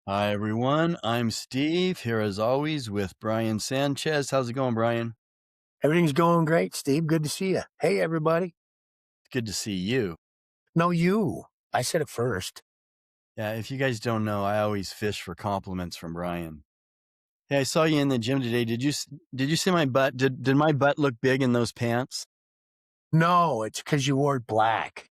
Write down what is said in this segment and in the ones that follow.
Hi, everyone. I'm Steve, here as always with Brian Sanchez. How's it going, Brian? Everything's going great, Steve. Good to see you. Hey, everybody. Good to see you. No, you. I said it first. Yeah, if you guys don't know, I always fish for compliments from Brian. Hey, I saw you in the gym today. Did you see my butt? Did my butt look big in those pants? No, it's because you wore black.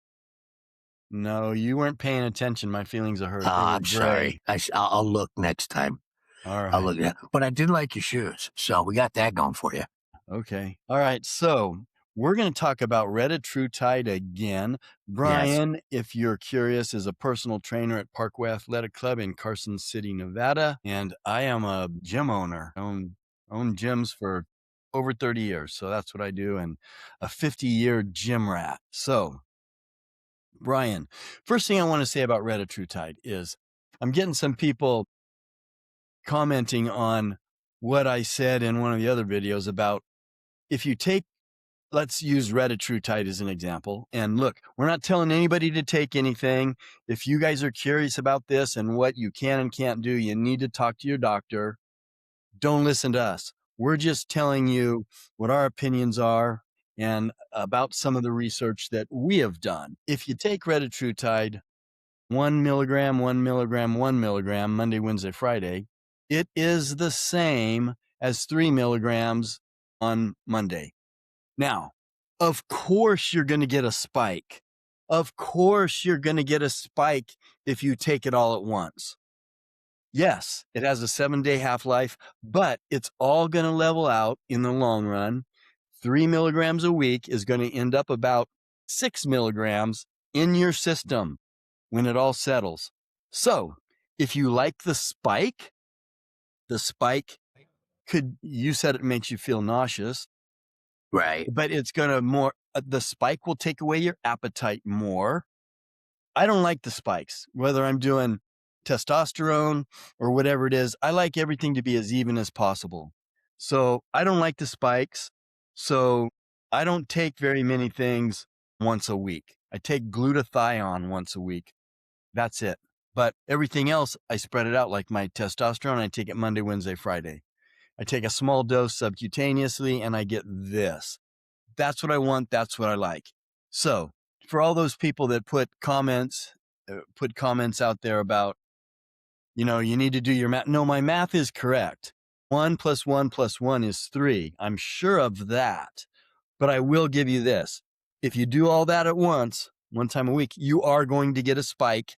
No, you weren't paying attention. My feelings are hurt. They were I'm gray. sorry. I'll look next time. All I'll right. look. Yeah. But I did like your shoes. So we got that going for you. Okay. All right. So we're going to talk about Retatrutide again. Yes. Brian, if you're curious, is a personal trainer at Parkway Athletic Club in Carson City, Nevada. And I am a gym owner. I own gyms for over 30 years. So that's what I do. And a 50-year gym rat. So, Brian, first thing I want to say about Retatrutide is I'm getting some people commenting on what I said in one of the other videos about if you take, let's use Retatrutide as an example. And look, we're not telling anybody to take anything. If you guys are curious about this and what you can and can't do, you need to talk to your doctor. Don't listen to us. We're just telling you what our opinions are and about some of the research that we have done. If you take Retatrutide, 1 milligram, 1 milligram, 1 milligram, Monday, Wednesday, Friday, it is the same as 3 milligrams on Monday. Now, of course, you're going to get a spike. Of course, you're going to get a spike if you take it all at once. Yes, it has a 7-day half-life, but it's all going to level out in the long run. 3 milligrams a week is going to end up about 6 milligrams in your system when it all settles. So if you like the spike you said it makes you feel nauseous. Right. But it's going to the spike will take away your appetite more. I don't like the spikes, whether I'm doing testosterone or whatever it is. I like everything to be as even as possible. So I don't like the spikes. So I don't take very many things once a week. I take glutathione once a week. That's it. But everything else, I spread it out, like my testosterone. I take it Monday, Wednesday, Friday. I take a small dose subcutaneously and I get this. That's what I want. That's what I like. So for all those people that put comments out there about, you need to do your math. No, my math is correct. 1 + 1 + 1 is 3. I'm sure of that. But I will give you this. If you do all that at once, one time a week, you are going to get a spike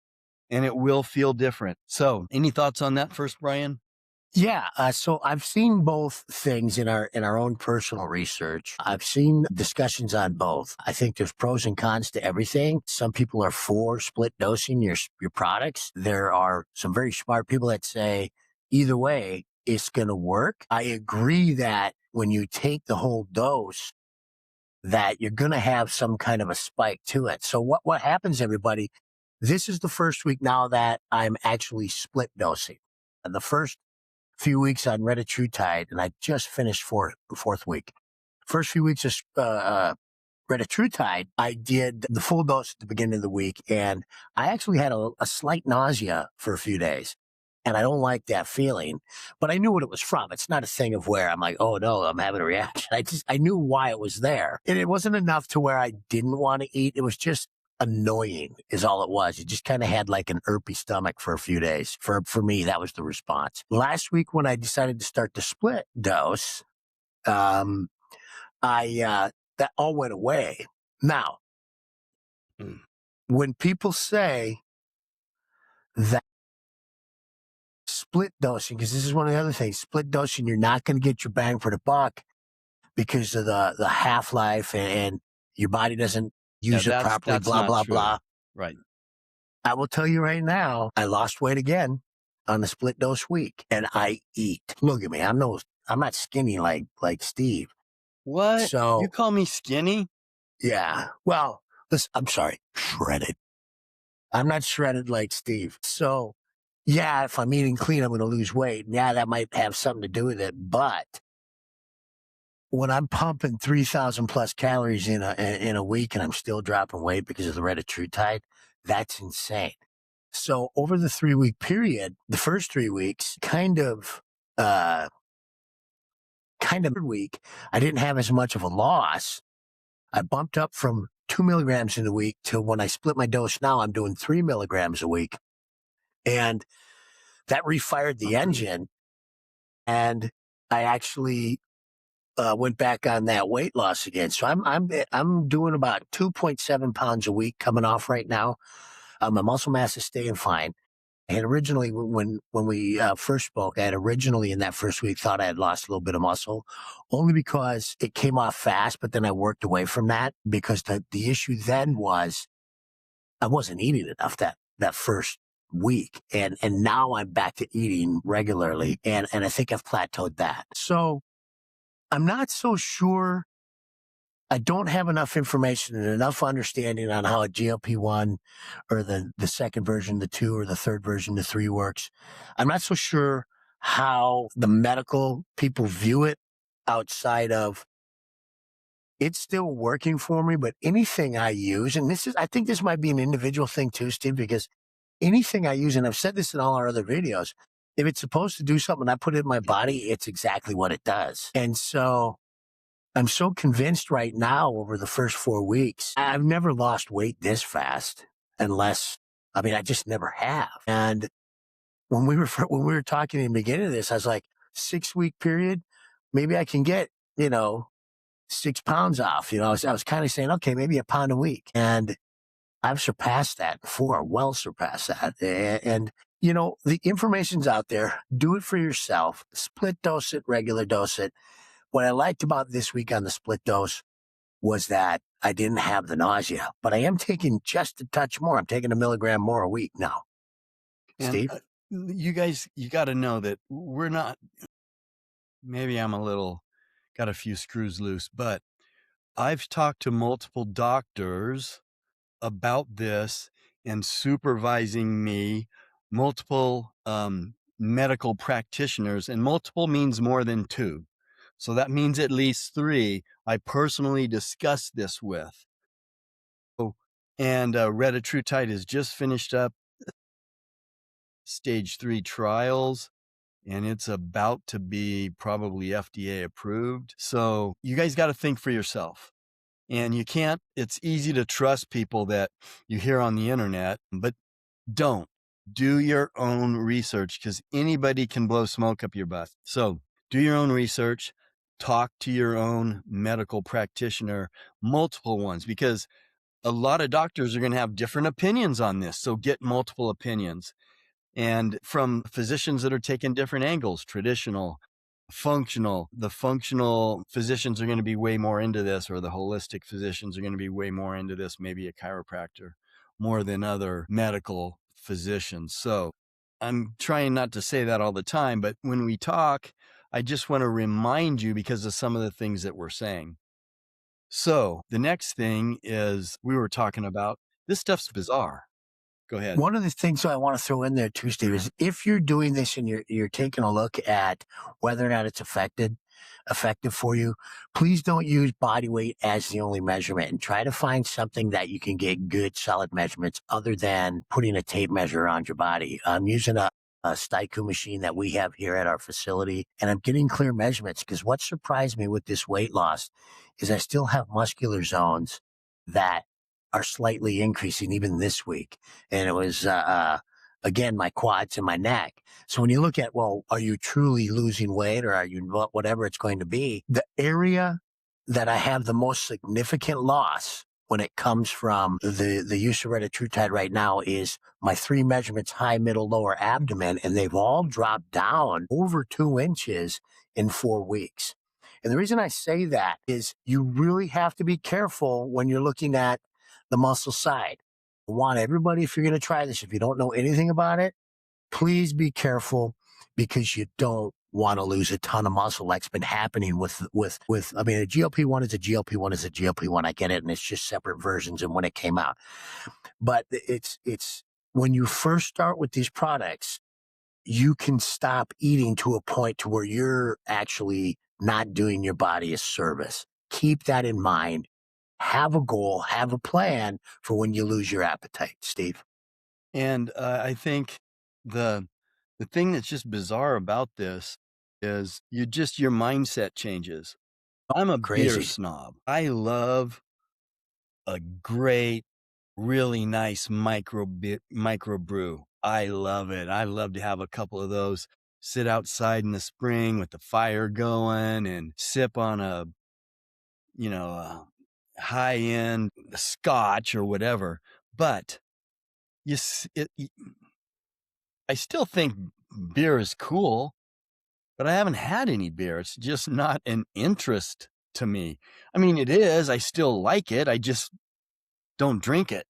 and it will feel different. So any thoughts on that first, Brian? Yeah. So I've seen both things in our own personal research. I've seen discussions on both. I think there's pros and cons to everything. Some people are for split dosing your products. There are some very smart people that say either way, it's going to work. I agree that when you take the whole dose, that you're going to have some kind of a spike to it. So what happens, everybody? This is the first week now that I'm actually split dosing. And the first few weeks on Retatrutide, and I just finished the fourth week. First few weeks of Retatrutide, I did the full dose at the beginning of the week, and I actually had a slight nausea for a few days. And I don't like that feeling, but I knew what it was from. It's not a thing of where I'm like, oh no, I'm having a reaction. I knew why it was there. And it wasn't enough to where I didn't want to eat. It was just annoying is all it was. It just kind of had like an irpy stomach for a few days. For me, that was the response. Last week when I decided to start the split dose, that all went away. Now, when people say that split dosing, because this is one of the other things, split dosing, you're not going to get your bang for the buck because of the half-life and your body doesn't use it properly, that's blah, not blah, true. blah. Right. I will tell you right now, I lost weight again on the split dose week, and I eat. Look at me. I'm not skinny like Steve. What? So You call me skinny? yeah. Well, listen, I'm sorry, shredded. I'm not shredded like Steve. So yeah, if I'm eating clean, I'm going to lose weight. Yeah, that might have something to do with it. But when I'm pumping 3,000 plus calories in a week and I'm still dropping weight because of the Retatrutide, that's insane. So over the 3-week period, the first 3 weeks, uh, week, I didn't have as much of a loss. I bumped up from 2 milligrams in a week to when I split my dose now, I'm doing 3 milligrams a week. And that refired the engine. And I actually went back on that weight loss again. So I'm doing about 2.7 pounds a week coming off right now. My muscle mass is staying fine. And originally, when we first spoke, I had originally in that first week thought I had lost a little bit of muscle, only because it came off fast. But then I worked away from that because the issue then was I wasn't eating enough that first week, and now I'm back to eating regularly, and I think I've plateaued that. So I'm not so sure. I don't have enough information and enough understanding on how a GLP-1 or the second version, the 2, or the third version, the 3 works. I'm not so sure how the medical people view it outside of it's still working for me, but anything I use, and I think this might be an individual thing too, Steve, because anything I use, and I've said this in all our other videos, if it's supposed to do something, I put it in my body, it's exactly what it does. And so I'm so convinced right now over the first 4 weeks, I've never lost weight this fast I just never have. And when we were talking in the beginning of this, I was like, 6-week period, maybe I can get, 6 pounds off. I was kind of saying, okay, maybe a pound a week. And I've surpassed that before, well surpassed that. And, the information's out there. Do it for yourself. Split dose it, regular dose it. What I liked about this week on the split dose was that I didn't have the nausea, but I am taking just a touch more. I'm taking 1 milligram more a week now. And Steve? you guys, you got to know that we're not, maybe I'm got a few screws loose, but I've talked to multiple doctors about this and supervising me, multiple medical practitioners, and multiple means more than 2. So that means at least 3 I personally discussed this with. Oh, and Retatrutide has just finished up stage 3 trials, and it's about to be probably FDA approved. So you guys got to think for yourself. And it's easy to trust people that you hear on the internet, but don't. Do your own research, because anybody can blow smoke up your butt. So do your own research, talk to your own medical practitioner, multiple ones, because a lot of doctors are going to have different opinions on this. So get multiple opinions, and from physicians that are taking different angles, traditional, functional. The functional physicians are going to be way more into this, or the holistic physicians are going to be way more into this, maybe a chiropractor more than other medical physicians. So I'm trying not to say that all the time, but when we talk, I just want to remind you because of some of the things that we're saying. So the next thing is we were talking about this stuff's bizarre. Go ahead. One of the things I want to throw in there too, Steve, is if you're doing this and you're taking a look at whether or not it's effective for you, please don't use body weight as the only measurement, and try to find something that you can get good solid measurements other than putting a tape measure around your body. I'm using a Staiku machine that we have here at our facility, and I'm getting clear measurements, because what surprised me with this weight loss is I still have muscular zones that are slightly increasing even this week. And it was, again, my quads and my neck. So when you look at, well, are you truly losing weight, or are you whatever it's going to be? The area that I have the most significant loss when it comes from the use of Retatrutide right now is my 3 measurements, high, middle, lower abdomen, and they've all dropped down over 2 inches in 4 weeks. And the reason I say that is you really have to be careful when you're looking at the muscle side. I want everybody, if you're going to try this, if you don't know anything about it, please be careful, because you don't want to lose a ton of muscle like's been happening with, I mean, a GLP-1 is a GLP-1 is a GLP-1. I get it. And it's just separate versions and when it came out. But it's when you first start with these products, you can stop eating to a point to where you're actually not doing your body a service. Keep that in mind. Have a goal, have a plan for when you lose your appetite, Steve. And I think the the thing that's just bizarre about this is your mindset changes. I'm a beer Crazy. snob. I love a great, really nice micro brew. I love it. I love to have a couple of those, sit outside in the spring with the fire going and sip on a high end scotch or whatever. But you, s- it, I still think beer is cool, but I haven't had any beer. It's just not an interest to me. I mean, it is. I still like it. I just don't drink it.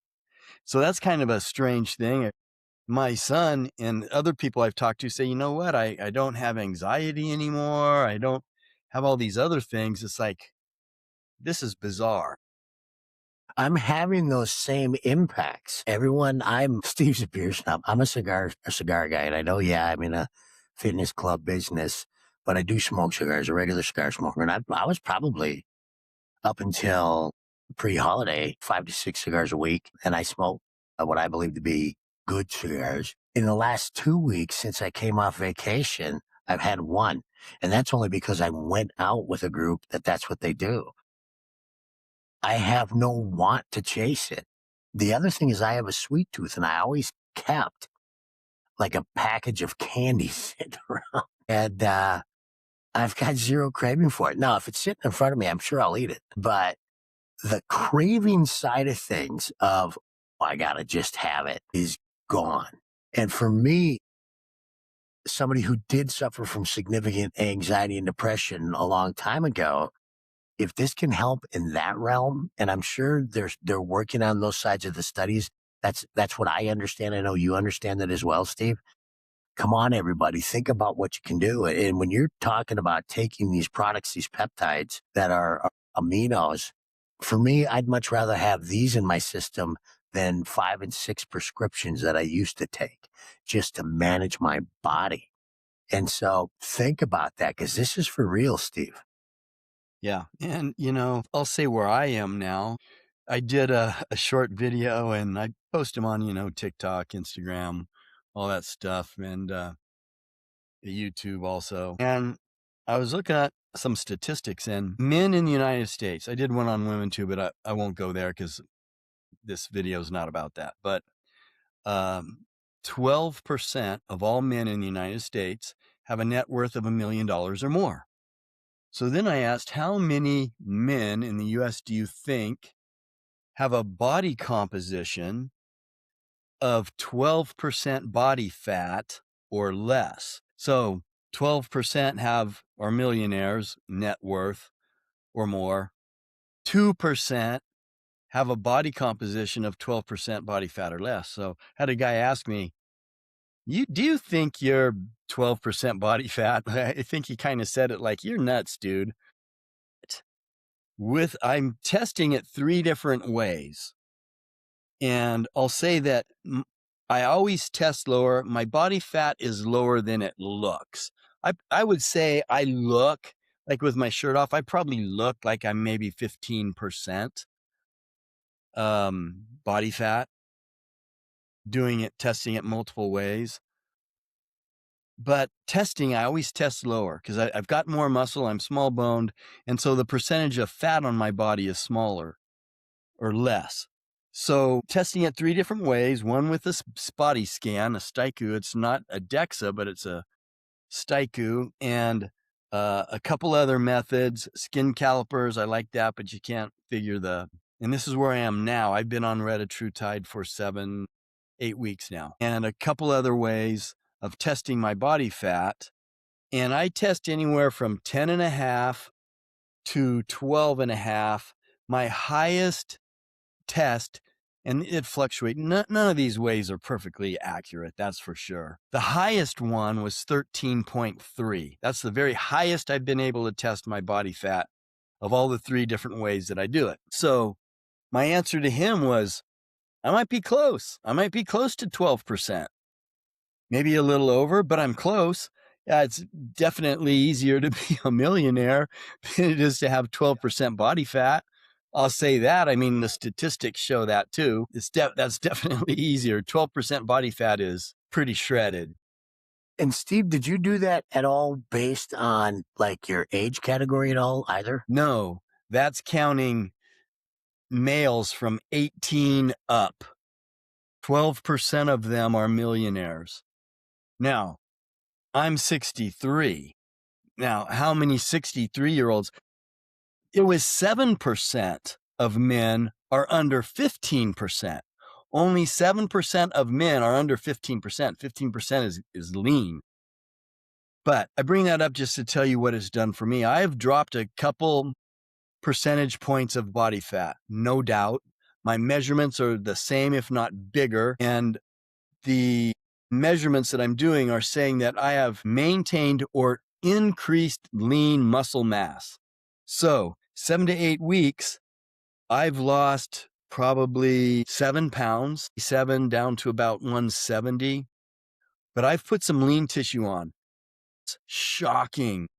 So that's kind of a strange thing. My son and other people I've talked to say, you know what? I don't have anxiety anymore. I don't have all these other things. It's like, this is bizarre. I'm having those same impacts. Everyone, I'm Steve's a beer snob. I'm a cigar guy, and I know, yeah, I'm in a fitness club business, but I do smoke cigars, a regular cigar smoker, and I was probably up until pre-holiday 5 to 6 cigars a week, and I smoke what I believe to be good cigars. In the last 2 weeks since I came off vacation, I've had one, and that's only because I went out with a group that's what they do. I have no want to chase it. The other thing is I have a sweet tooth and I always kept like a package of candy sitting around and, I've got zero craving for it. Now, if it's sitting in front of me, I'm sure I'll eat it, but the craving side of things of, "Oh, I gotta just have it," is gone. And for me, somebody who did suffer from significant anxiety and depression a long time ago, if this can help in that realm, and I'm sure they're working on those sides of the studies. That's what I understand. I know you understand that as well, Steve. Come on, everybody, think about what you can do. And when you're talking about taking these products, these peptides that are aminos, for me, I'd much rather have these in my system than 5 and 6 prescriptions that I used to take just to manage my body. And so think about that because this is for real, Steve. Yeah. And, I'll say where I am now. I did a short video and I post them on, TikTok, Instagram, all that stuff, and YouTube also. And I was looking at some statistics and men in the United States, I did one on women too, but I won't go there because this video is not about that. But um, 12% of all men in the United States have a net worth of $1 million or more. So then I asked, how many men in the US do you think have a body composition of 12% body fat or less? So 12% are millionaires, net worth or more. 2% have a body composition of 12% body fat or less. So I had a guy ask me, do you think you're 12% body fat? I think he kind of said it like, you're nuts, dude. I'm testing it 3 different ways. And I'll say that I always test lower. My body fat is lower than it looks. I would say I look like with my shirt off, I probably look like I'm maybe 15% body fat, testing it multiple ways. But testing, I always test lower because I've got more muscle. I'm small boned. And so the percentage of fat on my body is smaller or less. So testing it 3 different ways, one with a spotty scan, a Staiku. It's not a DEXA, but it's a Staiku, and a couple other methods, skin calipers. I like that, but you can't figure and this is where I am now. I've been on Retatrutide for 7, 8 weeks now, and a couple other ways of testing my body fat. And I test anywhere from 10.5 to 12.5. My highest test, and it fluctuates. None of these ways are perfectly accurate, that's for sure. The highest one was 13.3. That's the very highest I've been able to test my body fat of all the 3 different ways that I do it. So my answer to him was, I might be close. I might be close to 12%. Maybe a little over, but I'm close. Yeah, it's definitely easier to be a millionaire than it is to have 12% body fat. I'll say that. I mean, the statistics show that too. That's definitely easier. 12% body fat is pretty shredded. And Steve, did you do that at all based on like your age category at all either? No, that's counting males from 18 up. 12% of them are millionaires. Now, I'm 63. Now, how many 63-year-olds? It was 7% of men are under 15%. Only 7% of men are under 15%. 15% is lean. But I bring that up just to tell you what it's done for me. I have dropped a couple percentage points of body fat, no doubt. My measurements are the same, if not bigger. And the measurements that I'm doing are saying that I have maintained or increased lean muscle mass. So 7 to 8 weeks, I've lost probably 7 pounds, 7 down to about 170. But I've put some lean tissue on. It's shocking.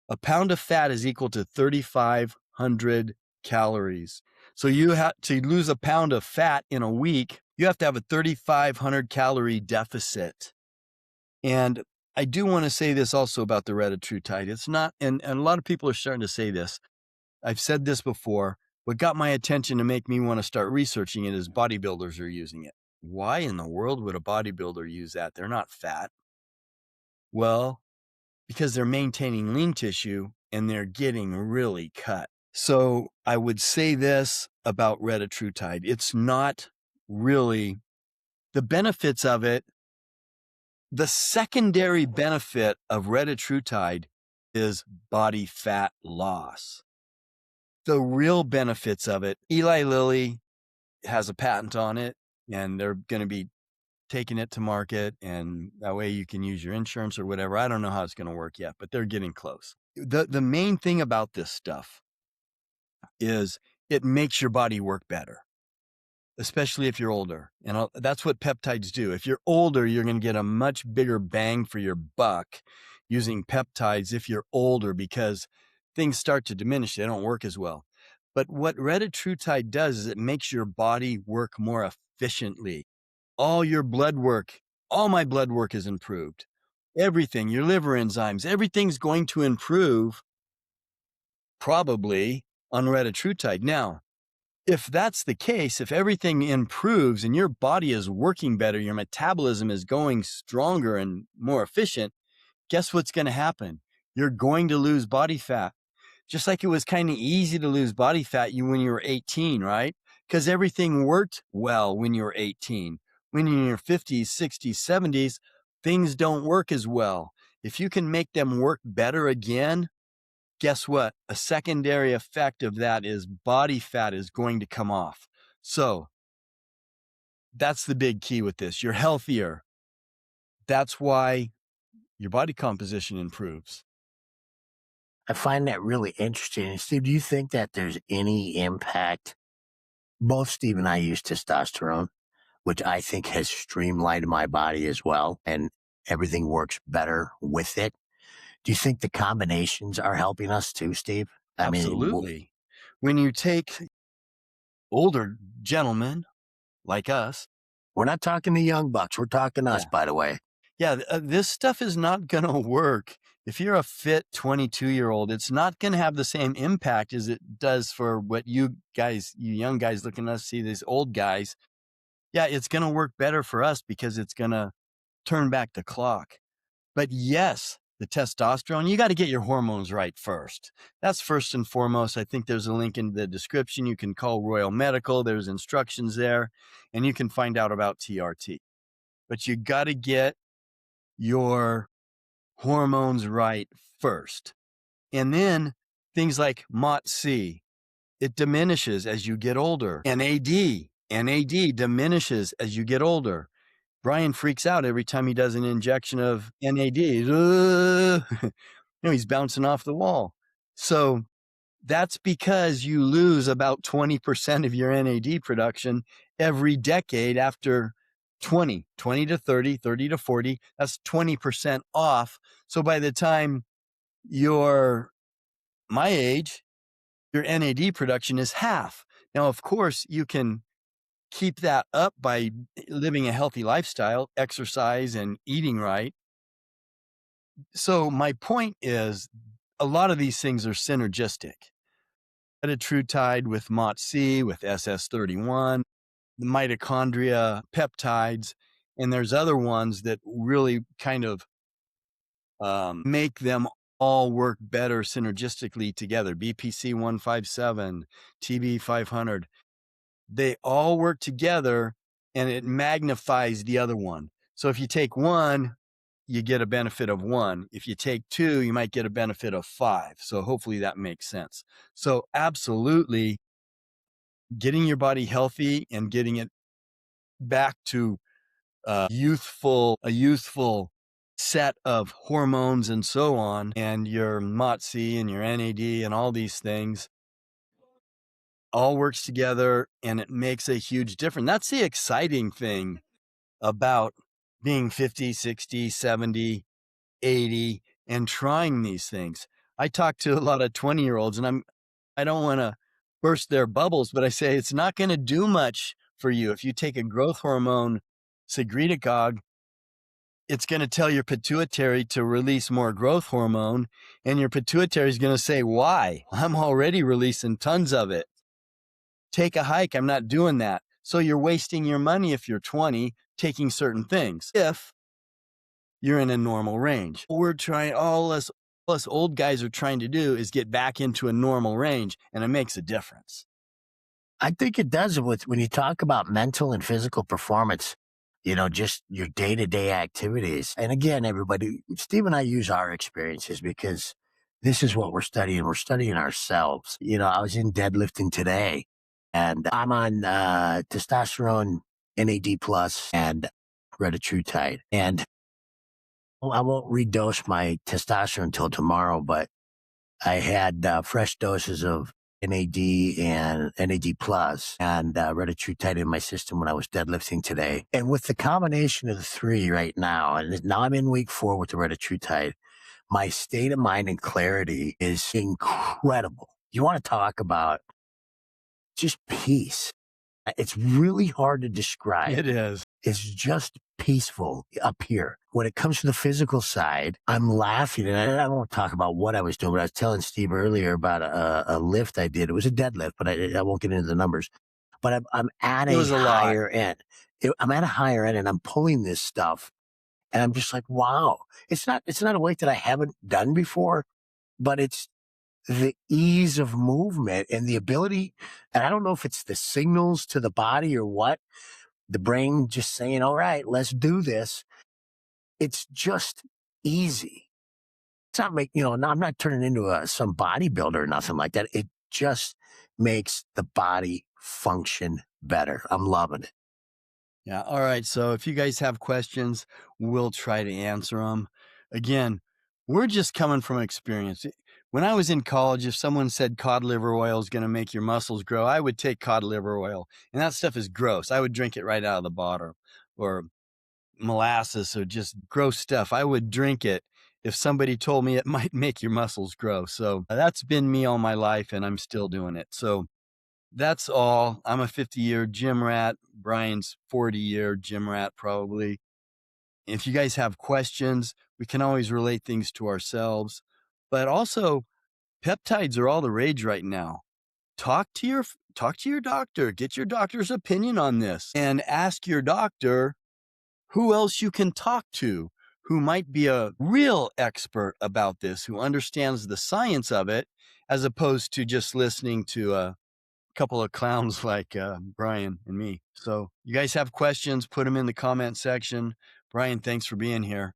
A pound of fat is equal to 3,500 calories. So you have to lose a pound of fat in a week, you have to have a 3,500 calorie deficit. And I do want to say this also about the Retatrutide. It's not, and a lot of people are starting to say this. I've said this before. What got my attention to make me want to start researching it is bodybuilders are using it. Why in the world would a bodybuilder use that? They're not fat. Well, because they're maintaining lean tissue and they're getting really cut. So I would say this about Retatrutide. It's not really the benefits of it. The secondary benefit of Retatrutide is body fat loss. The real benefits of it, Eli Lilly has a patent on it, and they're going to be taking it to market, and that way you can use your insurance or whatever. I don't know how it's going to work yet, but they're getting close. The main thing about this stuff is it makes your body work better, especially if you're older. And that's what peptides do. If you're older, you're going to get a much bigger bang for your buck using peptides if you're older, because things start to diminish. They don't work as well. But what Retatrutide does is it makes your body work more efficiently. All your blood work, all my blood work is improved. Everything, your liver enzymes, everything's going to improve probably on Retatrutide. Now, if that's the case, if everything improves and your body is working better, your metabolism is going stronger and more efficient, guess what's going to happen? You're going to lose body fat. Just like it was kind of easy to lose body fat when you were 18, right? Because everything worked well when you were 18. When you're in your 50s, 60s, 70s, things don't work as well. If you can make them work better again, guess what? A secondary effect of that is body fat is going to come off. So that's the big key with this. You're healthier. That's why your body composition improves. I find that really interesting. And Steve, do you think that there's any impact? Both Steve and I use testosterone, which I think has streamlined my body as well, and everything works better with it. Do you think the combinations are helping us too, Steve? I mean, Absolutely. When you take older gentlemen like us, we're not talking the young bucks. We're talking us, by the way. yeah, this stuff is not going to work. If you're a fit 22-year-old, it's not going to have the same impact as it does for what you guys, you young guys looking at us, see these old guys. Yeah, it's going to work better for us because it's going to turn back the clock. But yes, the testosterone, you got to get your hormones right first. That's first and foremost. I think there's a link in the description. You can call Royal Medical. There's instructions there, and you can find out about TRT. But you got to get your hormones right first. And then things like MOTS-C, it diminishes as you get older. NAD diminishes as you get older. Brian freaks out every time he does an injection of NAD. He's bouncing off the wall. So that's because you lose about 20% of your NAD production every decade after 20 to 30, 30 to 40. That's 20% off. So by the time you're my age, your NAD production is half. Now, of course, you can keep that up by living a healthy lifestyle, exercise, and eating right. So, my point is a lot of these things are synergistic. Retatrutide with MOTS-C, with SS31, the mitochondria, peptides, and there's other ones that really kind of make them all work better synergistically together. BPC 157, TB 500, they all work together and it magnifies the other one. So if you take one, you get a benefit of one. If you take two, you might get a benefit of five. So hopefully that makes sense. So absolutely getting your body healthy and getting it back to a youthful set of hormones and so on, and your MOTS-C and your NAD and all these things all works together and it makes a huge difference. That's the exciting thing about being 50, 60, 70, 80 and trying these things. I talk to a lot of 20-year-olds and I don't want to burst their bubbles, but I say it's not going to do much for you if you take a growth hormone secretagogue. It's going to tell your pituitary to release more growth hormone, and your pituitary is going to say, why? I'm already releasing tons of it. Take a hike. I'm not doing that. So you're wasting your money if you're 20 taking certain things. If you're in a normal range, all us old guys are trying to do is get back into a normal range, and it makes a difference. I think it does when you talk about mental and physical performance, just your day to day activities. And again, everybody, Steve and I use our experiences because this is what we're studying. We're studying ourselves. I was in deadlifting today and I'm on testosterone, NAD plus and Retatrutide. And I won't redose my testosterone until tomorrow, but I had fresh doses of NAD and NAD plus and Retatrutide in my system when I was deadlifting today. And with the combination of the three right now, and now I'm in week 4 with the Retatrutide, my state of mind and clarity is incredible. You want to talk about just peace. It's really hard to describe. It is. It's just peaceful up here. When it comes to the physical side, I'm laughing, and I won't talk about what I was doing, but I was telling Steve earlier about a lift I did. It was a deadlift, but I won't get into the numbers. But I'm at It a was a lot. higher end. I'm at a higher end, and I'm pulling this stuff, and I'm just like, wow. It's not a weight that I haven't done before, but it's the ease of movement and the ability. And I don't know if it's the signals to the body or what, the brain just saying, all right, let's do this. It's just easy. It's not I'm not turning into some bodybuilder or nothing like that. It just makes the body function better. I'm loving it. Yeah. All right. So if you guys have questions, we'll try to answer them. Again, we're just coming from experience. When I was in college, if someone said cod liver oil is going to make your muscles grow, I would take cod liver oil. And that stuff is gross. I would drink it right out of the bottle, or molasses, or just gross stuff. I would drink it if somebody told me it might make your muscles grow. So that's been me all my life, and I'm still doing it. So that's all. I'm a 50-year gym rat. Brian's 40-year gym rat, probably. If you guys have questions, we can always relate things to ourselves. But also, peptides are all the rage right now. Talk to your doctor. Get your doctor's opinion on this, and ask your doctor who else you can talk to who might be a real expert about this, who understands the science of it, as opposed to just listening to a couple of clowns like Brian and me. So you guys have questions, put them in the comment section. Brian, thanks for being here.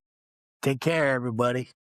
Take care, everybody.